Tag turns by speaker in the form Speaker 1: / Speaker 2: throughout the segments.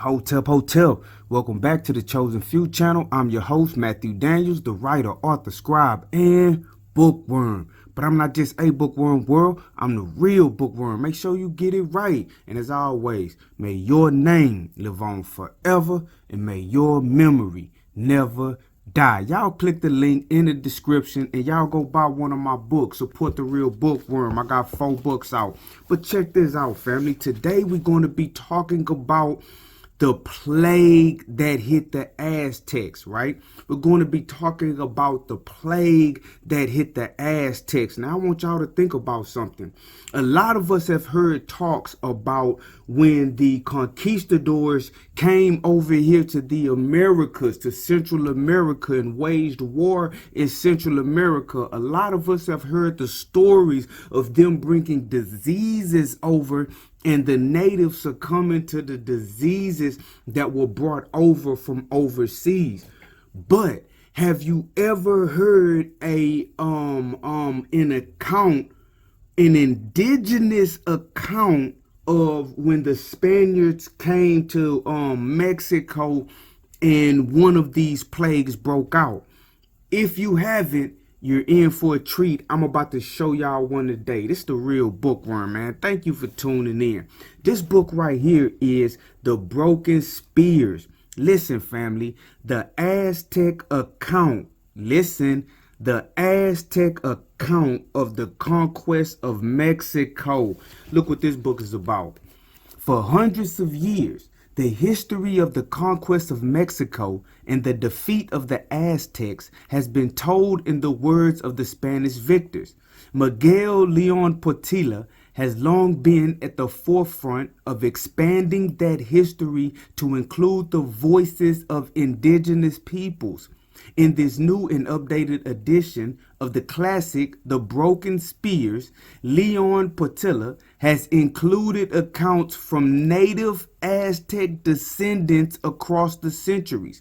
Speaker 1: Hotel. Welcome back to the Chosen Few channel. I'm your host, Matthew Daniels, the writer, author, scribe, and bookworm. But I'm not just a bookworm, world. I'm the real bookworm. Make sure you get it right. And as always, may your name live on forever, and may your memory never die. Y'all click the link in the description and y'all go buy one of my books. Support the real bookworm. I got 4 books out. But check this out, family. Today we're going to be talking about the plague that hit the Aztecs, right? We're going to be talking about the plague that hit the Aztecs. Now, I want y'all to think about something. A lot of us have heard talks about when the conquistadors came over here to the Americas, to Central America, and waged war in Central America. A lot of us have heard the stories of them bringing diseases over and the natives succumbing to the diseases that were brought over from overseas. But have you ever heard an indigenous account of when the Spaniards came to Mexico and one of these plagues broke out? If you haven't, you're in for a treat. I'm about to show y'all one today. This is the real bookworm, man. Thank you for tuning in. This book right here is The Broken Spears. Listen, family, the Aztec account. Listen, the Aztec account of the conquest of Mexico. Look what this book is about. For hundreds of years, the history of the conquest of Mexico and the defeat of the Aztecs has been told in the words of the Spanish victors. Miguel Leon Portilla has long been at the forefront of expanding that history to include the voices of indigenous peoples. In this new and updated edition of the classic The Broken Spears, Leon Portilla has included accounts from native Aztec descendants across the centuries.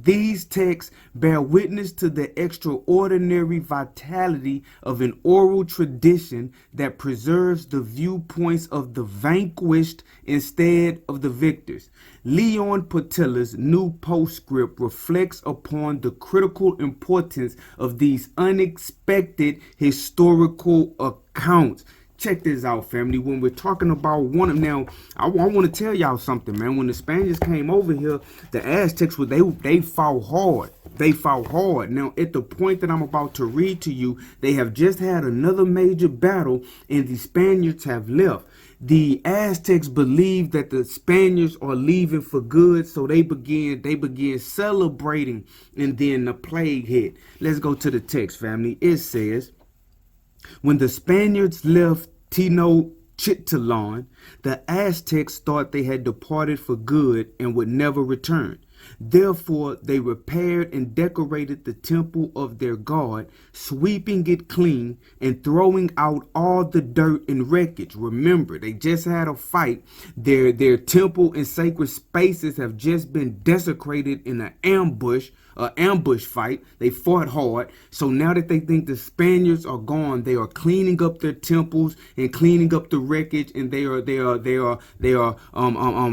Speaker 1: These texts bear witness to the extraordinary vitality of an oral tradition that preserves the viewpoints of the vanquished instead of the victors. Leon Portilla's new postscript reflects upon the critical importance of these unexpected historical accounts. Check this out, family. When we're talking about one of now, I want to tell y'all something, man. When the Spaniards came over here, the Aztecs they fought hard. They fought hard. Now, at the point that I'm about to read to you, they have just had another major battle, and the Spaniards have left. The Aztecs believed that the Spaniards are leaving for good, so they began celebrating, and then the plague hit. Let's go to the text, family. It says, when the Spaniards left Tenochtitlan, the Aztecs thought they had departed for good and would never return. Therefore, they repaired and decorated the temple of their god, sweeping it clean and throwing out all the dirt and wreckage. Remember, they just had a fight. Their temple and sacred spaces have just been desecrated in an ambush fight. They fought hard. So now that they think the Spaniards are gone, they are cleaning up their temples and cleaning up the wreckage, and they are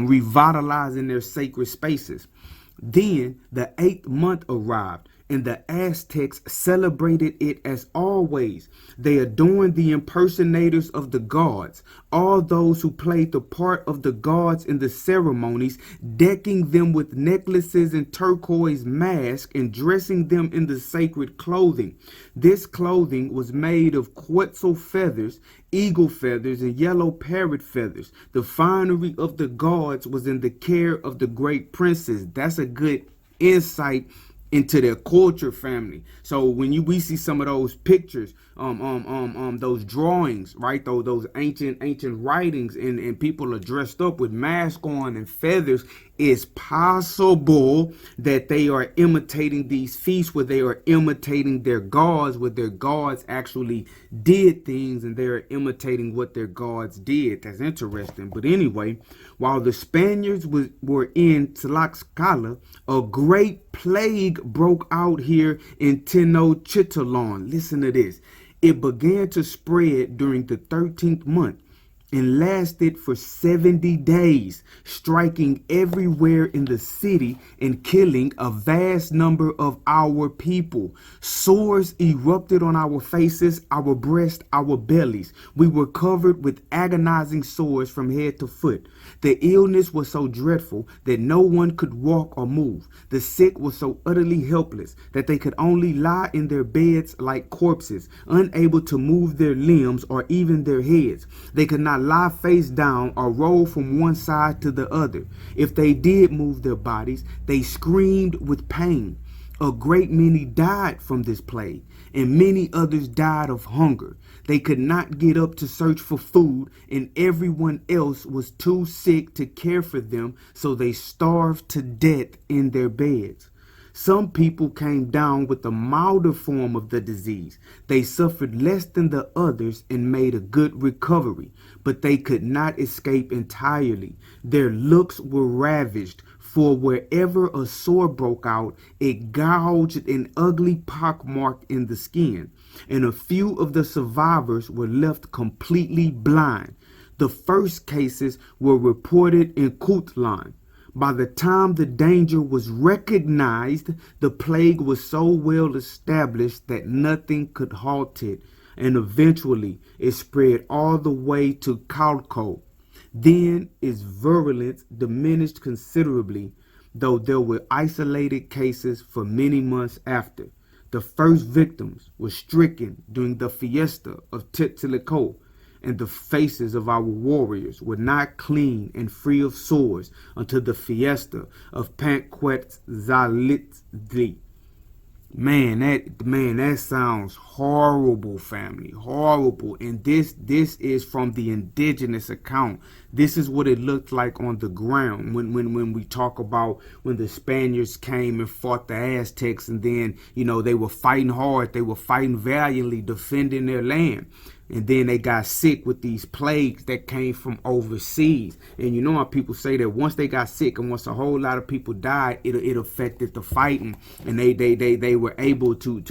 Speaker 1: revitalizing their sacred spaces. Then the 8th month arrived, and the Aztecs celebrated it as always. They adorned the impersonators of the gods, all those who played the part of the gods in the ceremonies, decking them with necklaces and turquoise masks and dressing them in the sacred clothing. This clothing was made of quetzal feathers, eagle feathers, and yellow parrot feathers. The finery of the gods was in the care of the great princes. That's a good insight into their culture, family. So when we see some of those pictures, those drawings, right, those ancient writings, and people are dressed up with masks on and feathers, it's possible that they are imitating these feasts, where they are imitating their gods, where their gods actually did things and they're imitating what their gods did. That's interesting. But anyway, while the Spaniards were in Tlaxcala, a great plague broke out here in Tenochtitlan. Listen to this. It began to spread during the 13th month. and lasted for 70 days, striking everywhere in the city and killing a vast number of our people. Sores erupted on our faces, our breasts, our bellies. We were covered with agonizing sores from head to foot. The illness was so dreadful that no one could walk or move. The sick were so utterly helpless that they could only lie in their beds like corpses, unable to move their limbs or even their heads. They could not lie face down or roll from one side to the other. If they did move their bodies, they screamed with pain. A great many died from this plague, and many others died of hunger. They could not get up to search for food, and everyone else was too sick to care for them, so they starved to death in their beds. Some people came down with a milder form of the disease. They suffered less than the others and made a good recovery, but they could not escape entirely. Their looks were ravaged, for wherever a sore broke out, it gouged an ugly pockmark in the skin, and a few of the survivors were left completely blind. The first cases were reported in Kutlan. By the time the danger was recognized, the plague was so well established that nothing could halt it, and eventually it spread all the way to Chalco. Then its virulence diminished considerably, though there were isolated cases for many months after. The first victims were stricken during the fiesta of Tetzalco, and the faces of our warriors were not clean and free of sores until the fiesta of Panquetzalitzli. Man, that sounds horrible, family. Horrible. And this is from the Indigenous account. This is what it looked like on the ground when we talk about when the Spaniards came and fought the Aztecs, and then, they were fighting hard, they were fighting valiantly, defending their land. And then they got sick with these plagues that came from overseas. And you know how people say that once they got sick and once a whole lot of people died, it affected the fighting, and they were able to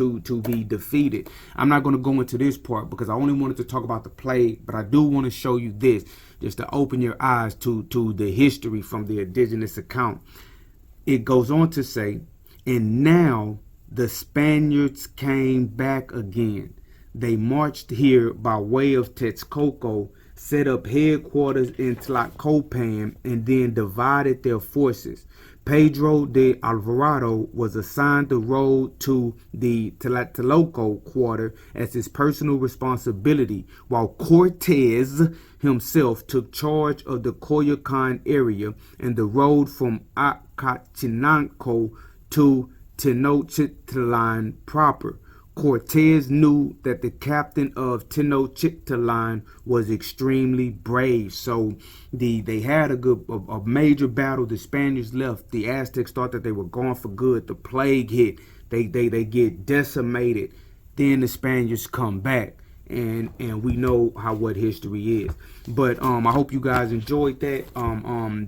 Speaker 1: be defeated. I'm not going to go into this part because I only wanted to talk about the plague, but I do want to show you this just to open your eyes to the history from the Indigenous account. It goes on to say, and now the Spaniards came back again. They marched here by way of Texcoco, set up headquarters in Tlacopan, and then divided their forces. Pedro de Alvarado was assigned the road to the Tlatelolco quarter as his personal responsibility, while Cortez himself took charge of the Coyoacan area and the road from Acachinanco to Tenochtitlan proper. Cortez knew that the captain of Tenochtitlan was extremely brave, so they had a major battle. The Spaniards left. The Aztecs thought that they were gone for good. The plague hit. They get decimated. Then the Spaniards come back, and we know what history is. But I hope you guys enjoyed that.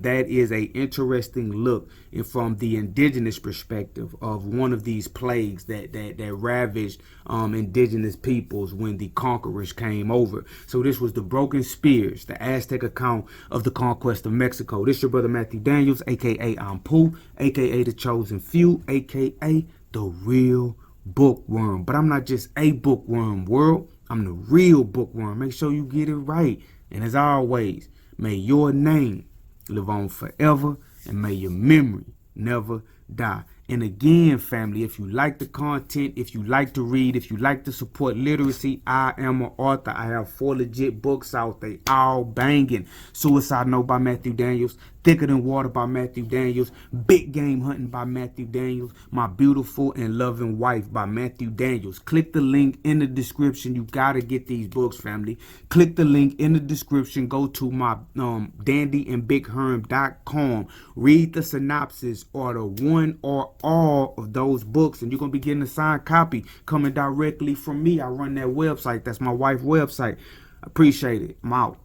Speaker 1: That is a interesting look from the Indigenous perspective of one of these plagues that ravaged Indigenous peoples when the conquerors came over. So this was the Broken Spears, the Aztec account of the conquest of Mexico. This is your brother Matthew Daniels, aka I'm Pooh, aka the Chosen Few, aka the Real Bookworm. But I'm not just a bookworm, world. I'm the real bookworm. Make sure you get it right. And as always, may your name live on forever, and may your memory never die. And again, family, if you like the content, if you like to read, if you like to support literacy, I am an author. I have 4 legit books out. They all banging. Suicide Note by Matthew Daniels, Thicker Than Water by Matthew Daniels, Big Game Hunting by Matthew Daniels, My Beautiful and Loving Wife by Matthew Daniels. Click the link in the description. You got to get these books, family. Click the link in the description. Go to my dandyandbigherm.com. Read the synopsis or the one or all of those books, and you're going to be getting a signed copy coming directly from me. I run that website. That's my wife's website. Appreciate it. I'm out.